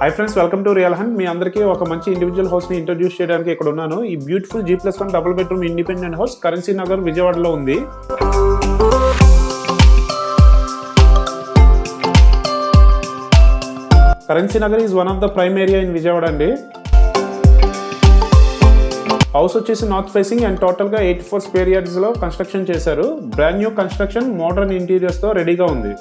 High friends, welcome to real hunt. మీ అందరికీ ఒక మంచి ఇండివిజువల్ హౌస్ ని ఇంట్రొడ్యూస్ చేయడానికి ఇక్కడ ఉన్నాను. ఈ beautiful G+1 double bedroom independent house currency Nagar విజయవాడలో ఉంది. Currency Nagar is one of the prime area in Vijayawada అండి. హౌస్ వచ్చేసి నార్త్ ఫేసింగ్ అండ్ టోటల్ గా 84 స్క్వేర్ యార్డ్స్ లో కన్స్ట్రక్షన్ చేశారు. Brand new construction, modern interiors తో రెడీగా ఉంది.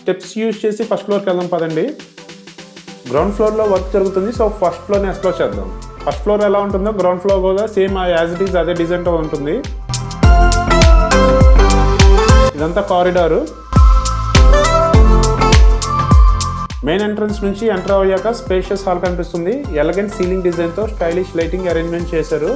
స్టెప్స్ యూజ్ చేసి ఫస్ట్ ఫ్లోర్కి వెళ్దాం పదండి. గ్రౌండ్ ఫ్లోర్లో వర్క్ జరుగుతుంది, సో ఫస్ట్ ఫ్లోర్ని ఎక్స్ప్లోర్ చేద్దాం. ఫస్ట్ ఫ్లోర్ ఎలా ఉంటుందో గ్రౌండ్ ఫ్లోర్ కూడా సేమ్ యాజ్ ఇట్ ఈజ్ అదే డిజైన్తో ఉంటుంది. ఇదంతా కారిడారు. మెయిన్ ఎంట్రన్స్ నుంచి ఎంటర్ అయ్యాక స్పేషియస్ హాల్ కనిపిస్తుంది. ఎలగెంట్ సీలింగ్ డిజైన్తో స్టైలిష్ లైటింగ్ అరేంజ్మెంట్ చేశారు.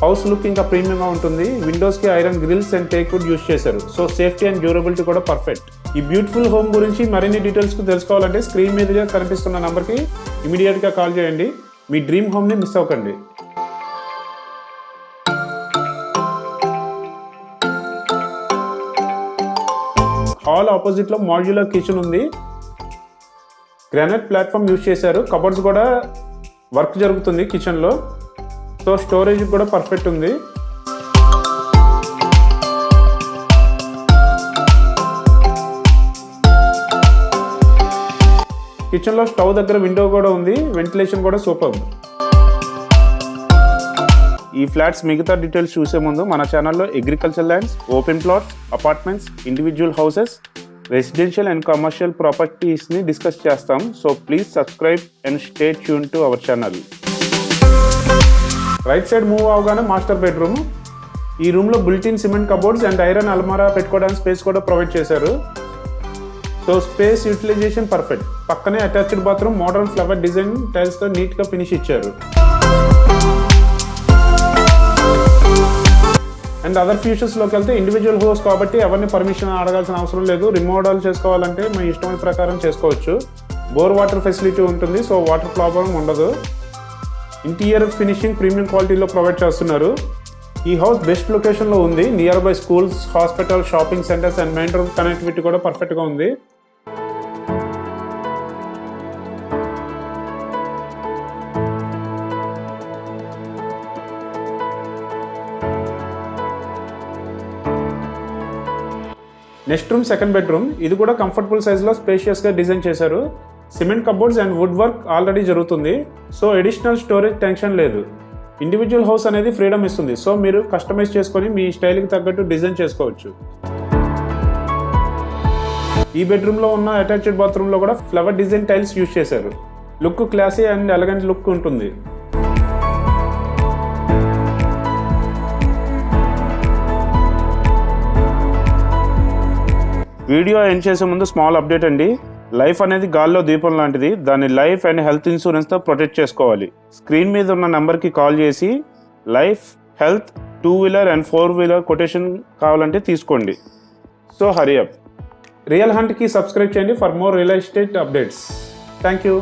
హౌస్ లుక్ ఇంకా ప్రీమియంగా ఉంటుంది. విండోస్ కి iron grills and teak wood use చేశారు, సో సేఫ్టీ అండ్ డ్యూరబిలిటీ కూడా పర్ఫెక్ట్. ఈ బ్యూటిఫుల్ హోమ్ గురించి మరిన్ని డీటెయిల్స్ కు తెలుసుకోవాలంటే స్క్రీన్ మీదుగా కనిపిస్తున్న నంబర్కి ఇమీడియట్ గా కాల్ చేయండి. మీ డ్రీమ్ హోమ్ ని మిస్ అవ్వకండి. హాల్ ఆపోజిట్ లో మాడ్యులర్ కిచెన్ ఉంది. గ్రానైట్ ప్లాట్ఫామ్ యూస్ చేశారు. కబోర్డ్స్ కూడా వర్క్ జరుగుతుంది కిచెన్ లో, సో స్టోరేజ్ కూడా పర్ఫెక్ట్ ఉంది. కిచెన్లో స్టవ్ దగ్గర విండో కూడా ఉంది. వెంటిలేషన్ కూడా సూపర్. ఈ ఫ్లాట్స్ మిగతా డీటెయిల్స్ చూసే ముందు మన ఛానల్లో agriculture lands, open plots, apartments, individual houses, residential and commercial ప్రాపర్టీస్ని డిస్కస్ చేస్తాం. So please subscribe and stay tune to our channel. Right side move అవగానే మాస్టర్ బెడ్రూమ్. ఈ రూమ్లో built in cement cupboards and iron అల్మారా పెట్టుకోవడానికి స్పేస్ కూడా provide చేశారు. So space utilisation perfect. పక్కనే attached bathroom, modern flower design టైల్స్తో నీట్గా ఫినిష్ ఇచ్చారు. అండ్ అదర్ ఫ్యూచర్స్లోకి వెళ్తే ఇండివిజువల్ హౌస్ కాబట్టి ఎవరిని పర్మిషన్ అడగాల్సిన అవసరం లేదు. రిమోడల్ చేసుకోవాలంటే మీ ఇష్టమైన ప్రకారం చేసుకోవచ్చు. బోర్ వాటర్ ఫెసిలిటీ ఉంటుంది, సో వాటర్ ప్రాబ్లం ఉండదు. ఇంటీరియర్ ఫినిషింగ్ ప్రీమియం క్వాలిటీలో ప్రొవైడ్ చేస్తున్నారు. ఈ హౌస్ బెస్ట్ లొకేషన్లో ఉంది. Near by schools, hospital, shopping centres and main road connectivity కూడా పర్ఫెక్ట్గా ఉంది. Next room second bedroom. ఇది కూడా కంఫర్టబుల్ సైజ్లో స్పేషియస్గా డిజైన్ చేశారు. Cement cupboards and wood work already జరుగుతుంది, సో ఎడిషనల్ స్టోరేజ్ టెన్షన్ లేదు. ఇండివిజువల్ హౌస్ అనేది ఫ్రీడమ్ ఇస్తుంది, సో మీరు కస్టమైజ్ చేసుకొని మీ స్టైల్కి తగ్గట్టు డిజైన్ చేసుకోవచ్చు. ఈ బెడ్రూమ్లో ఉన్న అటాచ్డ్ బాత్రూంలో కూడా ఫ్లవర్ డిజైన్ టైల్స్ యూజ్ చేశారు. Look classy and elegant look ఉంటుంది. వీడియో ఎండ్ చేసే ముందు స్మాల్ అప్డేట్ అండి. లైఫ్ అనేది గాల్లో దీపం లాంటిది. దాన్ని లైఫ్ అండ్ హెల్త్ ఇన్సూరెన్స్తో ప్రొటెక్ట్ చేసుకోవాలి. స్క్రీన్ మీద ఉన్న నెంబర్కి కాల్ చేసి life, health, two wheeler and four wheeler quotation కావాలంటే తీసుకోండి. So hurry up. రియల్ హంట్కి సబ్స్క్రైబ్ చేయండి for more real estate updates. Thank you.